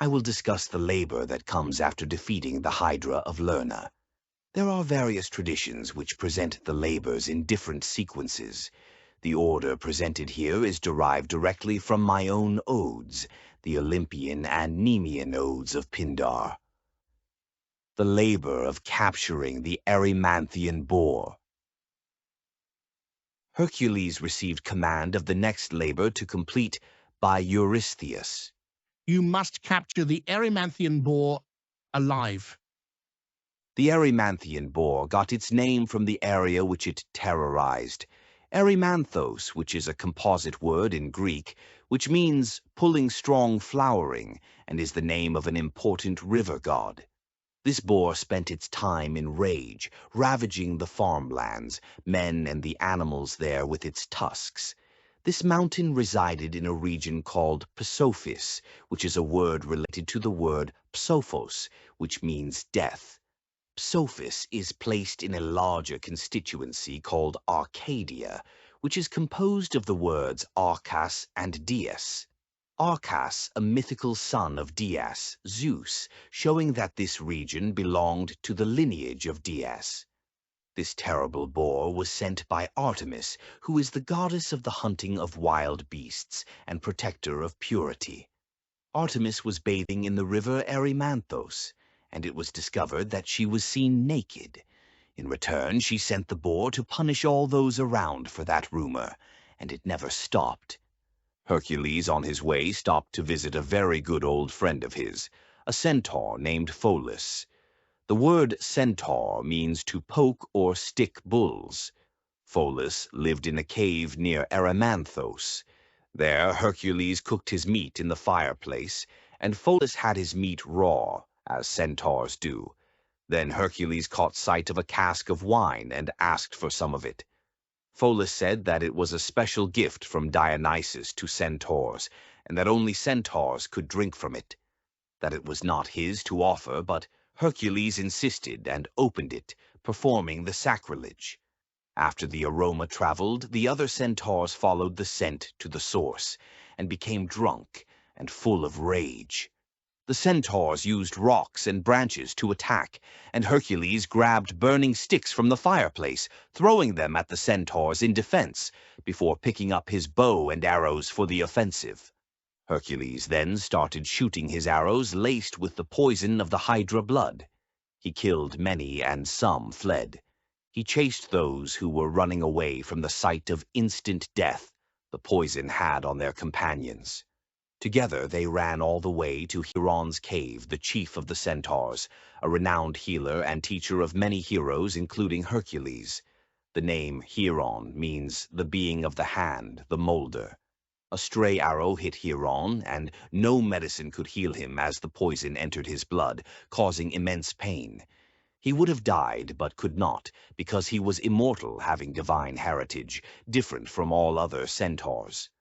I will discuss the labor that comes after defeating the Hydra of Lerna. There are various traditions which present the labors in different sequences. The order presented here is derived directly from my own odes, the Olympian and Nemean odes of Pindar. The labor of capturing the Erymanthian boar. Hercules received command of the next labor to complete by Eurystheus. You must capture the Erymanthian boar alive. The Erymanthian boar got its name from the area which it terrorized. Erymanthos, which is a composite word in Greek, which means pulling strong flowering, and is the name of an important river god. This boar spent its time in rage, ravaging the farmlands, men and the animals there with its tusks. This mountain resided in a region called Psophis, which is a word related to the word psophos, which means death. Psophis is placed in a larger constituency called Arcadia, which is composed of the words Arcas and Dias. Arcas, a mythical son of Dias, Zeus, showing that this region belonged to the lineage of Dias. This terrible boar was sent by Artemis, who is the goddess of the hunting of wild beasts and protector of purity. Artemis was bathing in the river Erymanthos, and it was discovered that she was seen naked. In return, she sent the boar to punish all those around for that rumor, and it never stopped. Hercules, on his way, stopped to visit a very good old friend of his, a centaur named Pholus. The word centaur means to poke or stick bulls. Pholus lived in a cave near Erymanthos. There Hercules cooked his meat in the fireplace, and Pholus had his meat raw, as centaurs do. Then Hercules caught sight of a cask of wine and asked for some of it. Pholus said that it was a special gift from Dionysus to centaurs, and that only centaurs could drink from it. That it was not his to offer, but Hercules insisted and opened it, performing the sacrilege. After the aroma traveled, the other centaurs followed the scent to the source, and became drunk and full of rage. The centaurs used rocks and branches to attack, and Hercules grabbed burning sticks from the fireplace, throwing them at the centaurs in defense, before picking up his bow and arrows for the offensive. Hercules then started shooting his arrows laced with the poison of the Hydra blood. He killed many, and some fled. He chased those who were running away from the sight of instant death the poison had on their companions. Together they ran all the way to Hieron's cave, the chief of the centaurs, a renowned healer and teacher of many heroes, including Hercules. The name Hieron means the being of the hand, the molder. A stray arrow hit Hieron, and no medicine could heal him as the poison entered his blood, causing immense pain. He would have died, but could not, because he was immortal, having divine heritage, different from all other centaurs.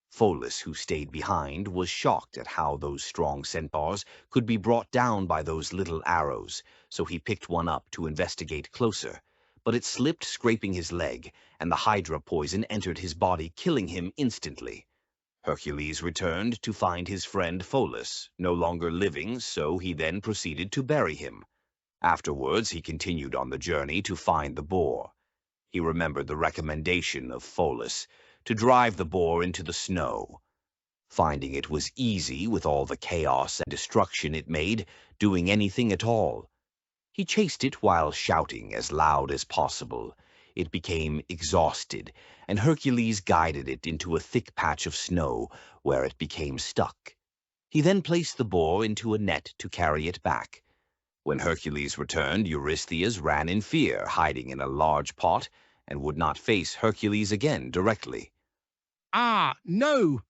Pholus, who stayed behind, was shocked at how those strong centaurs could be brought down by those little arrows, so he picked one up to investigate closer. But it slipped, scraping his leg, and the Hydra poison entered his body, killing him instantly. Hercules returned to find his friend Pholus no longer living, so he then proceeded to bury him. Afterwards, he continued on the journey to find the boar. He remembered the recommendation of Pholus to drive the boar into the snow. Finding it was easy with all the chaos and destruction it made, doing anything at all. He chased it while shouting as loud as possible. It became exhausted, and Hercules guided it into a thick patch of snow, where it became stuck. He then placed the boar into a net to carry it back. When Hercules returned, Eurystheus ran in fear, hiding in a large pot, and would not face Hercules again directly. Ah, no!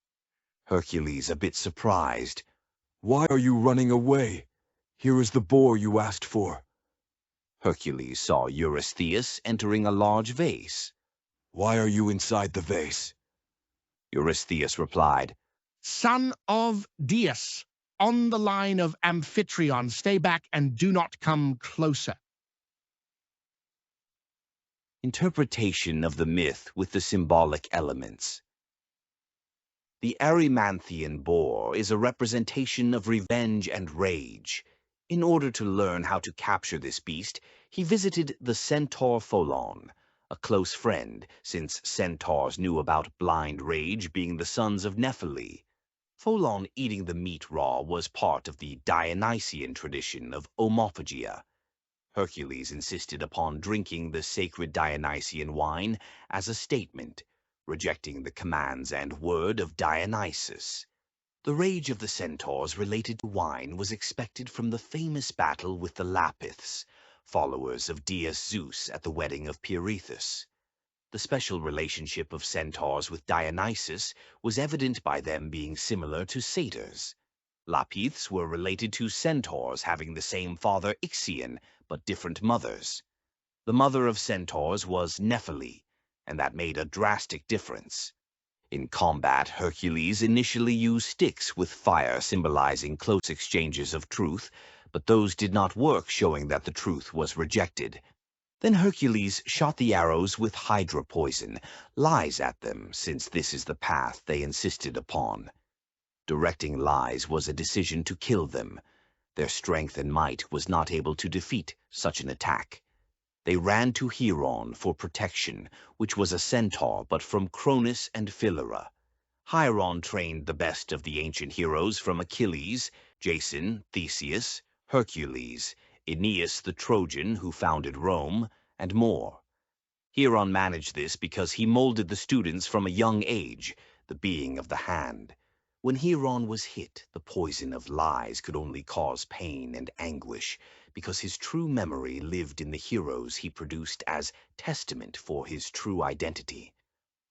Hercules, a bit surprised. Why are you running away? Here is the boar you asked for. Hercules saw Eurystheus entering a large vase. Why are you inside the vase? Eurystheus replied, Son of Dias, on the line of Amphitryon, stay back and do not come closer. Interpretation of the myth with the symbolic elements. The Erymanthian boar is a representation of revenge and rage. In order to learn how to capture this beast, he visited the centaur Pholon, a close friend, since centaurs knew about blind rage being the sons of Nephili. Pholon eating the meat raw was part of the Dionysian tradition of omophagia. Hercules insisted upon drinking the sacred Dionysian wine as a statement, rejecting the commands and word of Dionysus. The rage of the centaurs related to wine was expected from the famous battle with the Lapiths, followers of Deus Zeus at the wedding of Pirithous. The special relationship of centaurs with Dionysus was evident by them being similar to satyrs. Lapiths were related to centaurs having the same father Ixion, but different mothers. The mother of centaurs was Nephili, and that made a drastic difference. In combat, Hercules initially used sticks with fire symbolizing close exchanges of truth, but those did not work, showing that the truth was rejected. Then Hercules shot the arrows with hydra poison, lies at them, since this is the path they insisted upon. Directing lies was a decision to kill them. Their strength and might was not able to defeat such an attack. They ran to Hieron for protection, which was a centaur but from Cronus and Philyra. Hieron trained the best of the ancient heroes from Achilles, Jason, Theseus, Hercules, Aeneas the Trojan who founded Rome, and more. Hieron managed this because he molded the students from a young age, the being of the hand. When Hieron was hit, the poison of lies could only cause pain and anguish, because his true memory lived in the heroes he produced as testament for his true identity.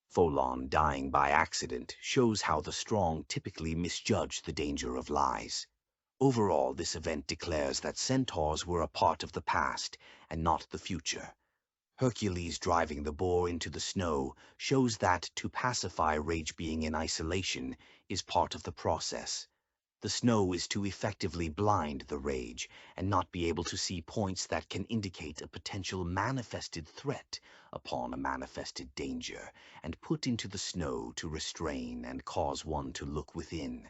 Pholon dying by accident shows how the strong typically misjudge the danger of lies. Overall, this event declares that centaurs were a part of the past and not the future. Hercules driving the boar into the snow shows that to pacify rage being in isolation is part of the process. The snow is to effectively blind the rage and not be able to see points that can indicate a potential manifested threat upon a manifested danger, and put into the snow to restrain and cause one to look within.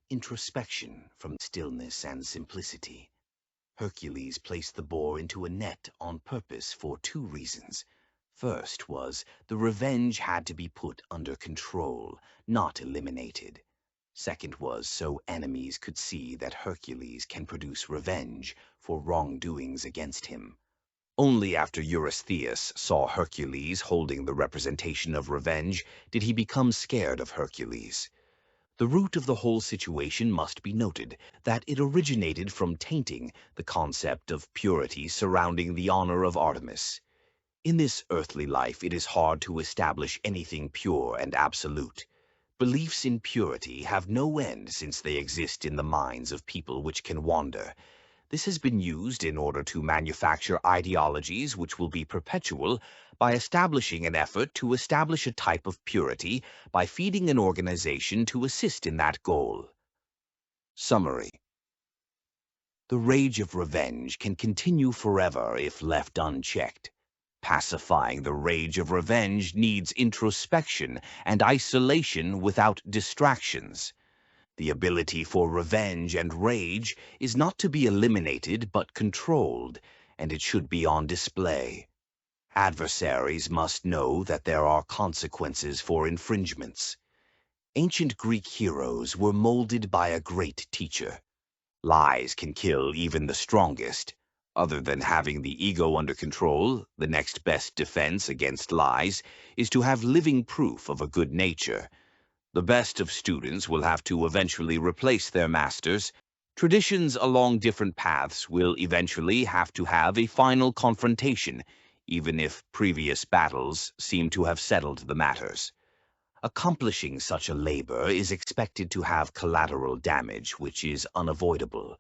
Introspection from stillness and simplicity. Hercules placed the boar into a net on purpose for two reasons. First was the revenge had to be put under control, not eliminated. Second was so enemies could see that Hercules can produce revenge for wrongdoings against him. Only after Eurystheus saw Hercules holding the representation of revenge did he become scared of Hercules. The root of the whole situation must be noted, that it originated from tainting the concept of purity surrounding the honor of Artemis. In this earthly life it is hard to establish anything pure and absolute. Beliefs in purity have no end since they exist in the minds of people which can wander. This has been used in order to manufacture ideologies which will be perpetual by establishing an effort to establish a type of purity by feeding an organization to assist in that goal. Summary. The rage of revenge can continue forever if left unchecked. Pacifying the rage of revenge needs introspection and isolation without distractions. The ability for revenge and rage is not to be eliminated but controlled, and it should be on display. Adversaries must know that there are consequences for infringements. Ancient Greek heroes were molded by a great teacher. Lies can kill even the strongest. Other than having the ego under control, the next best defense against lies is to have living proof of a good nature. The best of students will have to eventually replace their masters. Traditions along different paths will eventually have to have a final confrontation, even if previous battles seem to have settled the matters. Accomplishing such a labor is expected to have collateral damage, which is unavoidable.